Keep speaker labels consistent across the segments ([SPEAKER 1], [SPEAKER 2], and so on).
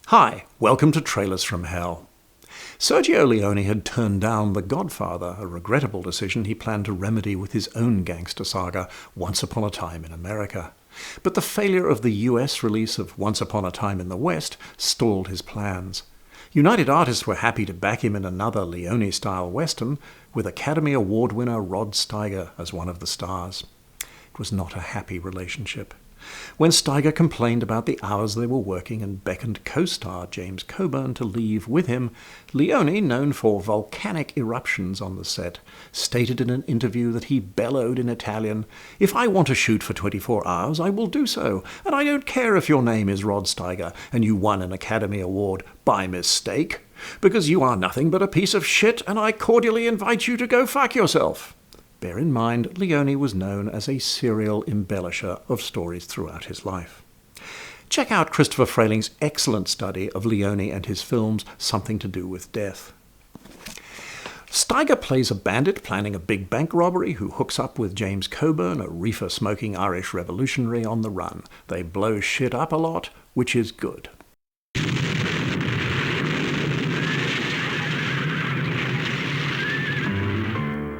[SPEAKER 1] Hi, welcome to Trailers from Hell. Sergio Leone had turned down The Godfather, a regrettable decision he planned to remedy with his own gangster saga, Once Upon a Time in America. But the failure of the US release of Once Upon a Time in the West stalled his plans. United Artists were happy to back him in another Leone-style western, with Academy Award winner Rod Steiger as one of the stars. It was not a happy relationship. When Steiger complained about the hours they were working and beckoned co-star James Coburn to leave with him, Leone, known for volcanic eruptions on the set, stated in an interview that he bellowed in Italian, "If I want to shoot for 24 hours, I will do so, and I don't care if your name is Rod Steiger and you won an Academy Award by mistake, because you are nothing but a piece of shit and I cordially invite you to go fuck yourself." Bear in mind, Leone was known as a serial embellisher of stories throughout his life. Check out Christopher Frayling's excellent study of Leone and his films Something to Do with Death. Steiger plays a bandit planning a big bank robbery who hooks up with James Coburn, a reefer-smoking Irish revolutionary on the run. They blow shit up a lot, which is good.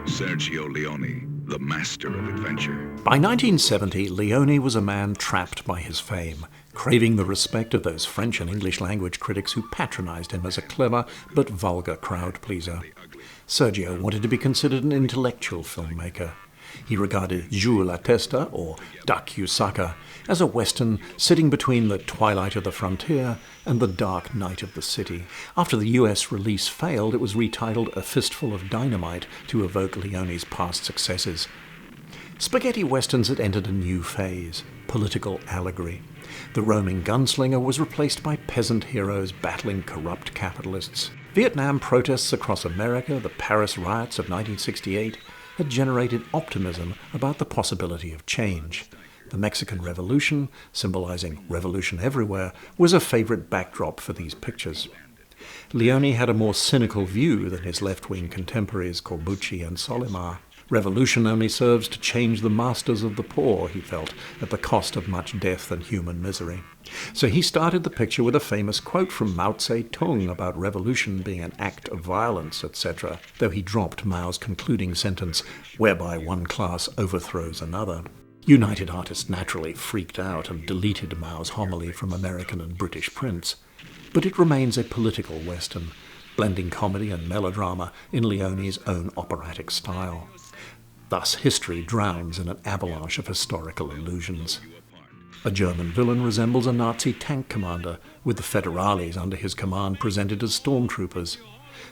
[SPEAKER 2] Sergio Leone, the master of adventure.
[SPEAKER 1] By 1970, Leone was a man trapped by his fame, craving the respect of those French and English language critics who patronized him as a clever but vulgar crowd pleaser. Sergio wanted to be considered an intellectual filmmaker. He regarded Giù la Testa, or Duck You Sucker, as a western sitting between the twilight of the frontier and the dark night of the city. After the US release failed, it was retitled A Fistful of Dynamite to evoke Leone's past successes. Spaghetti westerns had entered a new phase, political allegory. The roaming gunslinger was replaced by peasant heroes battling corrupt capitalists. Vietnam protests across America, the Paris riots of 1968, had generated optimism about the possibility of change. The Mexican Revolution, symbolizing revolution everywhere, was a favorite backdrop for these pictures. Leone had a more cynical view than his left-wing contemporaries Corbucci and Solimar. Revolution only serves to change the masters of the poor, he felt, at the cost of much death and human misery. So he started the picture with a famous quote from Mao Zedong about revolution being an act of violence, etc., though he dropped Mao's concluding sentence, whereby one class overthrows another. United Artists naturally freaked out and deleted Mao's homily from American and British prints. But it remains a political western, blending comedy and melodrama in Leone's own operatic style. Thus, history drowns in an avalanche of historical illusions. A German villain resembles a Nazi tank commander, with the federales under his command presented as stormtroopers.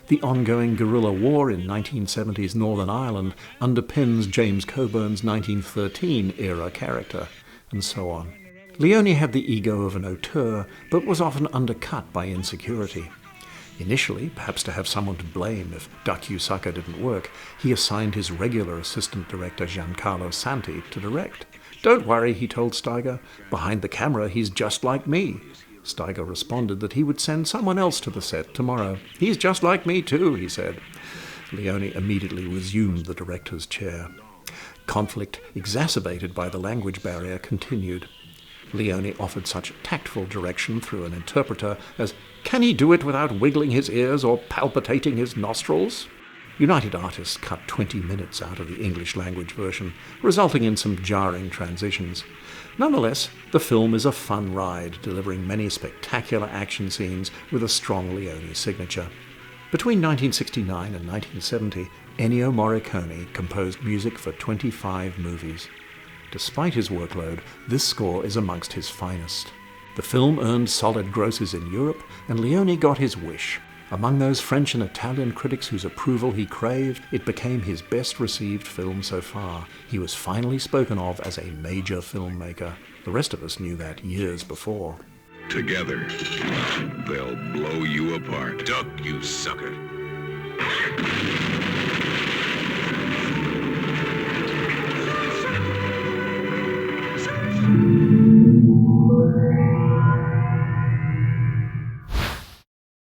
[SPEAKER 1] The ongoing guerrilla war in 1970s Northern Ireland underpins James Coburn's 1913-era character, and so on. Leone had the ego of an auteur, but was often undercut by insecurity. Initially, perhaps to have someone to blame if Duck You Sucker didn't work, he assigned his regular assistant director Giancarlo Santi to direct. "Don't worry," he told Steiger. "Behind the camera, he's just like me." Steiger responded that he would send someone else to the set tomorrow. "He's just like me too," he said. Leone immediately resumed the director's chair. Conflict, exacerbated by the language barrier, continued. Leone offered such tactful direction through an interpreter as, "Can he do it without wiggling his ears or palpitating his nostrils?" United Artists cut 20 minutes out of the English language version, resulting in some jarring transitions. Nonetheless, the film is a fun ride, delivering many spectacular action scenes with a strong Leone signature. Between 1969 and 1970, Ennio Morricone composed music for 25 movies. Despite his workload, this score is amongst his finest. The film earned solid grosses in Europe, and Leone got his wish. Among those French and Italian critics whose approval he craved, it became his best-received film so far. He was finally spoken of as a major filmmaker. The rest of us knew that years before.
[SPEAKER 2] Together, they'll blow you apart. Duck, you sucker.